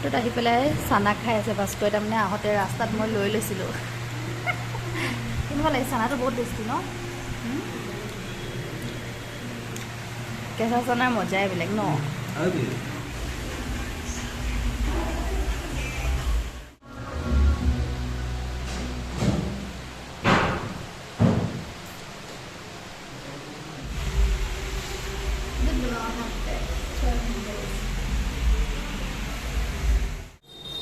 ৰেষ্টুৰেণ্টত আহি পেলাই চানা খাই আছে ভাস্কৰে। তাৰমানে আহোঁতে ৰাস্তাত মই লৈ লৈছিলোঁ। কেনেকুৱা লাগে? চানাটো বহুত টেষ্টি ন? কেঁচা চানাৰ মজাই বেলেগ ন?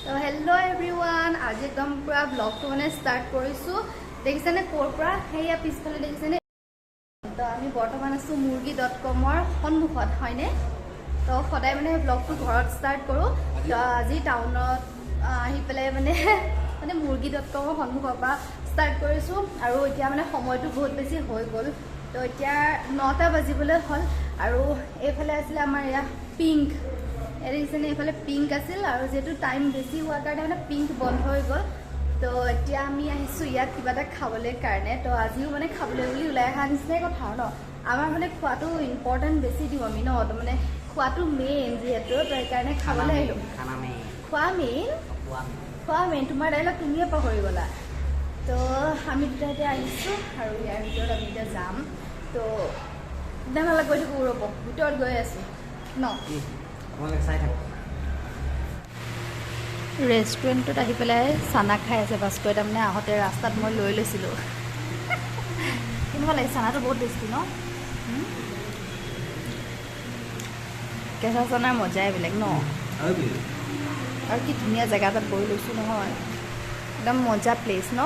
তো হেল্ল' এভৰিৱান, আজি একদম পুৰা ব্লগটো মানে ষ্টাৰ্ট কৰিছোঁ। দেখিছেনে ক'ৰ পৰা? সেয়া পিছফালে দেখিছেনে? তো আমি বৰ্তমান আছোঁ মুৰ্গী.com-ৰ সন্মুখত, হয়নে? তো সদায় মানে ব্লগটো ঘৰত ষ্টাৰ্ট কৰোঁ। তো আজি টাউনত আহি পেলাই মানে মুৰ্গী.com-ৰ সন্মুখৰ পৰা ষ্টাৰ্ট কৰিছোঁ। আৰু এতিয়া মানে সময়টো বহুত বেছি হৈ গ'ল। তো এতিয়া 9টা বাজিবলৈ হ'ল। আৰু এইফালে আছিলে আমাৰ এয়া পিংক। দেখিছেনে? এইফালে পিংক আছিল, আৰু যিহেতু টাইম বেছি হোৱাৰ কাৰণে মানে পিংক বন্ধ হৈ গ'ল। তো এতিয়া আমি আহিছোঁ ইয়াত কিবা এটা খাবলৈ কাৰণে। তো আজিও মানে খাবলৈ বুলি ওলাই অহা নিচিনাই কথা ন। আমাৰ মানে খোৱাটো ইম্পৰ্টেণ্ট বেছি দিওঁ আমি ন। তো মানে খোৱাটো মেইন যিহেতু, তো সেইকাৰণে খাবলৈ আহিলোঁ। খোৱা মেইন তোমাৰ ডাইলগ তুমিয়ে পাহৰি গ'লা। তো আমি দুটা এতিয়া আহিছোঁ, আৰু ইয়াৰ ভিতৰত আমি এতিয়া যাম। তো তেনেহ'লে গৈ থাকোঁ, ৰ'ব ভিতৰত গৈ আছোঁ ন। ৰেষ্টুৰেণ্টত আহি পেলাই চানা খাই আছে ভাস্কৰে। তাৰমানে আহোঁতে ৰাস্তাত মই লৈ লৈছিলোঁ। কেনেকুৱা লাগে? চানাটো বহুত টেষ্টি ন? কেঁচা চানাৰ মজাই বেলেগ ন? আৰু কি ধুনীয়া জেগা এটাত বহি লৈছোঁ নহয়, একদম মজা প্লেচ ন?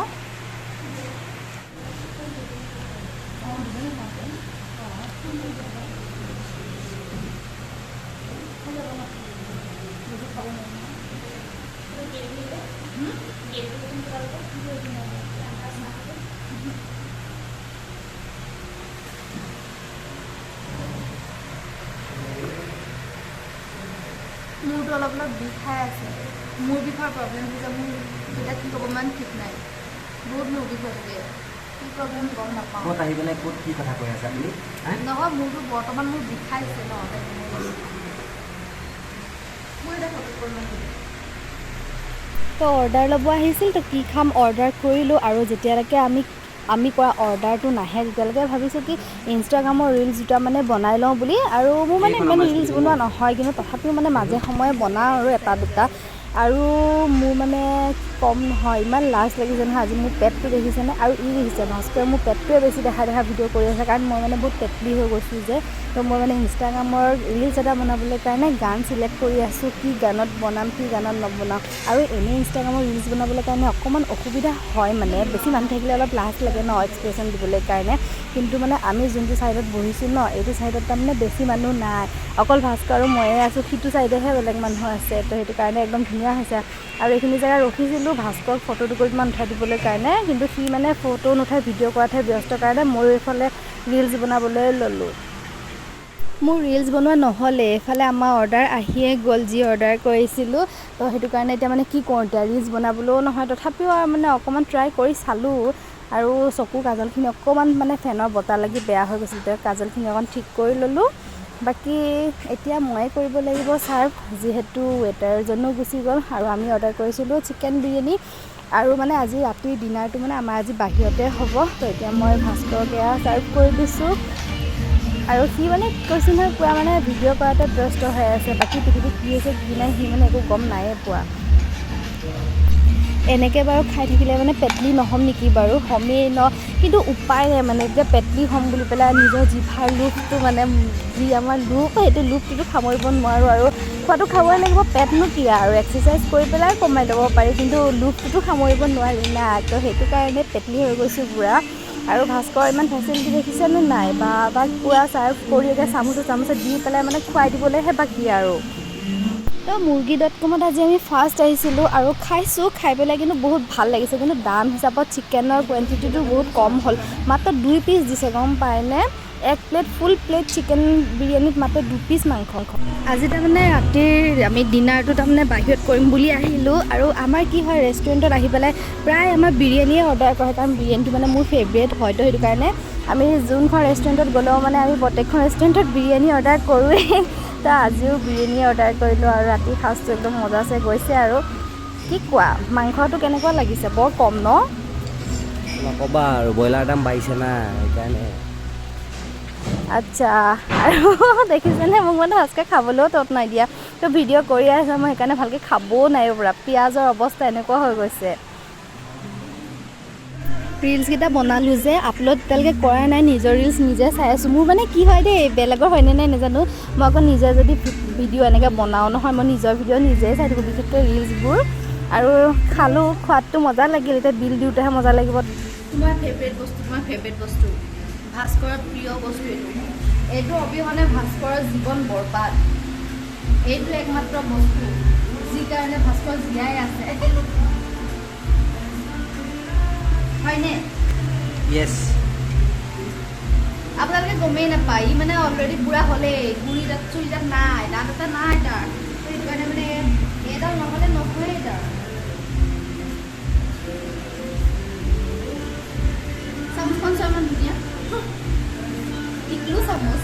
মূৰটো অলপ বিষাই আছে। মূৰ বিষৰ প্ৰব্লেম হৈছে মোৰ। এতিয়া কি ক'ব ইমান ঠিক নাই। বহুত মূৰ বিষ হৈ থাকে। কি প্ৰব্লেম গম নাপাওঁ। ক'ত আহি পেলাই ক'ত কি কথা কৈ আছে আপুনি? নহয়, মোৰটো বৰ্তমান মোৰ বিষাইছে ন। তো অৰ্ডাৰ ল'ব আহিছিল। তো কি খাম অৰ্ডাৰ কৰিলোঁ, আৰু যেতিয়ালৈকে আমি কৰা অৰ্ডাৰটো নাহে তেতিয়ালৈকে ভাবিছোঁ কি ইনষ্টাগ্ৰামৰ ৰিলচ দুটা মানে বনাই লওঁ বুলি। আৰু মোৰ মানে ইমান ৰিলচ বনোৱা নহয়, কিন্তু তথাপিও মানে মাজে সময়ে বনাওঁ আৰু এটা দুটা। আৰু মোৰ মানে কম নহয়, ইমান লাজ লাগিছে নহয় আজি। মোৰ পেটটো দেখিছেনে? আৰু দেখিছে ভাস্কৰে মোৰ পেটটোৱে বেছি দেখা ভিডিঅ' কৰি আছে, কাৰণ মই মানে বহুত পেটলি হৈ গৈছোঁ যে। তো মই মানে ইনষ্টাগ্ৰামৰ ৰিলচ এটা বনাবলৈ কাৰণে গান চিলেক্ট কৰি আছোঁ, কি গানত বনাম কি গানত নবনাওঁ। আৰু এনেই ইনষ্টাগ্ৰামৰ ৰিলচ বনাবলৈ কাৰণে অকণমান অসুবিধা হয়, মানে বেছি মানুহ থাকিলে অলপ লাজ লাগে ন এক্সপ্ৰেশ্যন দিবলৈ কাৰণে। কিন্তু মানে আমি যোনটো ছাইডত বহিছোঁ ন, এইটো ছাইডত তাৰমানে বেছি মানুহ নাই, অকল ভাস্কৰ আৰু ময়ে আছোঁ। সিটো ছাইডেহে বেলেগ মানুহ আছে। তো সেইটো কাৰণে একদম ধুনীয়া হৈছে। আৰু এইখিনি জেগা ৰখিছিলোঁ ভাস্কৰক ফটো দুকপিমান উঠাই দিবলৈ কাৰণে, কিন্তু সি মানে ফটো নুঠাই ভিডিঅ' কৰাতহে ব্যস্ত কাৰণে ময়ো এইফালে ৰিলচ বনাবলৈ ল'লোঁ। মোৰ ৰিলচ বনোৱা নহ'লে এইফালে আমাৰ অৰ্ডাৰ আহিয়ে গ'ল, যি অৰ্ডাৰ কৰিছিলোঁ। তো সেইটো কাৰণে এতিয়া মানে কি কৰোঁ, এতিয়া ৰিলচ বনাবলৈও নহয়, তথাপিও আৰু মানে অকণমান ট্ৰাই কৰি চালোঁ। আৰু চকু কাজলখিনি অকণমান মানে ফেনৰ বতাহ লাগি বেয়া হৈ গৈছিল, তো কাজলখিনি অকণ ঠিক কৰি ল'লোঁ। বাকী এতিয়া ময়ে কৰিব লাগিব ছাৰ্ভ, যিহেতু ৱেটাৰজনো গুচি গ'ল। আৰু আমি অৰ্ডাৰ কৰিছিলোঁ চিকেন বিৰিয়ানী। আৰু মানে আজি ৰাতিৰ ডিনাৰটো মানে আমাৰ আজি বাহিৰতে হ'ব। তো এতিয়া মই ভাস্কৰক এয়া ছাৰ্ভ কৰি দিছোঁ। আৰু সি মানে কৈছোঁ নহয় পুৰা মানে ভিডিঅ' কৰাতে ব্যস্ত হৈ আছে। বাকী পৃথিৱীত কি হৈছে কি নাই সি মানে একো গম নায়ে পোৱা। এনেকৈ বাৰু খাই থাকিলে মানে পেটলি নহ'ম নেকি বাৰু? হ'মেই ন, কিন্তু উপায় নাই মানে। এতিয়া পেটলি হ'ম বুলি পেলাই নিজৰ জিভাৰ লোভটো মানে যি আমাৰ লোভ, সেইটো লোভটোতো সামৰিব নোৱাৰোঁ। আৰু খোৱাটো খাবই লাগিব, পেটনো কি আৰু এক্সাৰচাইজ কৰি পেলাই কমাই ল'ব পাৰি, কিন্তু লোভটোতো সামৰিব নোৱাৰি না। তো সেইটো কাৰণে পেটলি হৈ গৈছোঁ পুৰা। আৰু ভাস্কৰ ইমান ফেচিলিটি দেখিছেনে নাই? বা তাক পুৰা ছাৰ্ভ কৰি এতিয়া চামুচে দি পেলাই মানে খুৱাই দিবলৈহে বাকী আৰু। তো মুৰ্গী.com-ত আজি আমি ফাৰ্ষ্ট আহিছিলোঁ আৰু খাইছোঁ। খাই পেলাই কিন্তু বহুত ভাল লাগিছে, কিন্তু দাম হিচাপত চিকেনৰ কুৱাণ্টিটিটো বহুত কম হ'ল। মাত্ৰ 2 পিচ দিছে, গম পায়নে? এক প্লেট ফুল প্লেট চিকেন বিৰিয়ানীত মাত্ৰ 2 পিচ মাংস। আজি তাৰমানে ৰাতিৰ আমি ডিনাৰটো তাৰমানে বাহিৰত কৰিম বুলি আহিলোঁ। আৰু আমাৰ কি হয়, ৰেষ্টুৰেণ্টত আহি পেলাই প্ৰায় আমাৰ বিৰিয়ানীয়ে অৰ্ডাৰ কৰে, কাৰণ বিৰিয়ানীটো মানে মোৰ ফেভৰেট হয়। তো সেইটো কাৰণে আমি যোনখন ৰেষ্টুৰেণ্টত গ'লেও মানে আমি প্ৰত্যেকখন ৰেষ্টুৰেণ্টত বিৰিয়ানী অৰ্ডাৰ কৰোঁৱেই। তো আজিও বিৰিয়ানী অৰ্ডাৰ কৰিলোঁ আৰু ৰাতি সাজটো একদম মজাছে গৈছে আৰু কি কোৱা মাংসটো কেনেকুৱা লাগিছে বৰ কম ন নক'বা আৰু ব্ৰইলাৰ দাম বাঢ়িছে না সেইকাৰণে আচ্ছা আৰু দেখিছেনে মোক মানে সাজকৈ খাবলৈও তত নাই দিয়া তো ভিডিঅ' কৰি আছে মই সেইকাৰণে ভালকৈ খাবও নাই পৰা পিঁয়াজৰ অৱস্থা এনেকুৱা হৈ গৈছে ৰিলছকেইটা বনালোঁ যে আপলোড এতিয়ালৈকে কৰা নাই নিজৰ ৰিলছ নিজে চাই আছোঁ মোৰ মানে কি হয় দেই বেলেগৰ হয়নে নাই নাজানো মই আকৌ নিজে যদি ভিডিঅ' এনেকৈ বনাওঁ নহয় মই নিজৰ ভিডিঅ' নিজেই চাই থাকোঁ বিশেষকৈ ৰিলছবোৰ আৰু খালোঁ খোৱাদটো মজা লাগিল এতিয়া বিল দিওঁতেহে মজা লাগিব তোমাৰ ফেভৰেট বস্তু ভাস্কৰৰ প্ৰিয় বস্তু এইটো অবিহনে ভাস্কৰৰ জীৱন বৰবাদ এইটো একমাত্ৰ বস্তু যি কাৰণে ভাস্কৰ জীয়াই আছে হয়নে য়েছ আপোনালোকে গমেই নাপায় ই মানে অলৰেডি বুঢ়া হ'লেই গুৰি দাঁত চুৰি দাঁত নাই দাঁত এটা নাই তাৰ সেইটো কাৰণে মানে এইডাল নহ'লে নহয়েই তাৰ চামুচখন চোৱা ইমান ধুনীয়া টিকলু চামুচ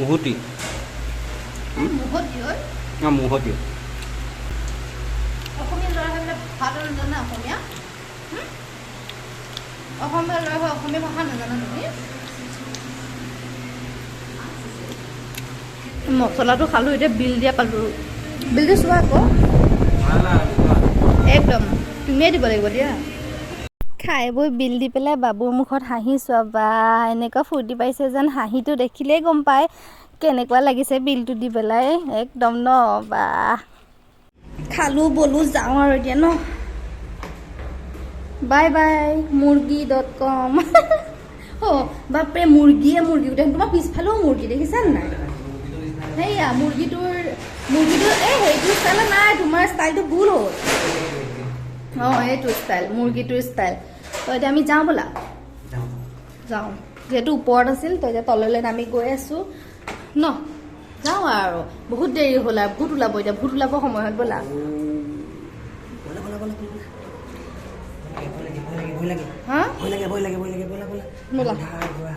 মুহুতি মুখত দিয় মুহতি অসমীয়া ল'ৰা হৈ পেলাই ভাত নাজানা অসমীয়া অসমীয়া ল'ৰা হৈ অসমীয়া ভাষা নাজানা তুমি মছলাটো খালোঁ এতিয়া বিল দিয়া পালোঁ বিলটো চোৱা আকৌ একদম তুমিয়ে দিব লাগিব দিয়া খাই বৈ বিল দি পেলাই বাবুৰ মুখত হাঁহি চোৱা বা এনেকুৱা ফূৰ্তি পাইছে যেন হাঁহিটো দেখিলেই গম পায় কেনেকুৱা লাগিছে বিলটো দি পেলাই একদম ন বা খালোঁ বলোঁ যাওঁ আৰু এতিয়া ন বাই বাই মুৰ্গী.com অ' বাপৰে মুৰ্গী গোটেই তোমাৰ পিছফালেও মুৰ্গী দেখিছানে নাই সেয়া মুৰ্গীটোৰ এই সেইটো ষ্টাইলত নাই তোমাৰ ষ্টাইলটো ভুল হ'ল অঁ এইটো ষ্টাইল মুৰ্গীটোৰ ষ্টাইল তো এতিয়া আমি যাওঁ ব'লা যাওঁ যিহেতু ওপৰত আছিল তো এতিয়া তললৈ নামি গৈ আছোঁ ন যাওঁ আৰু বহুত দেৰি হ'ল আৰু ভূত ওলাব এতিয়া ভূত ওলাব সময়ত ব'লা হা ভয় লাগে ব'লা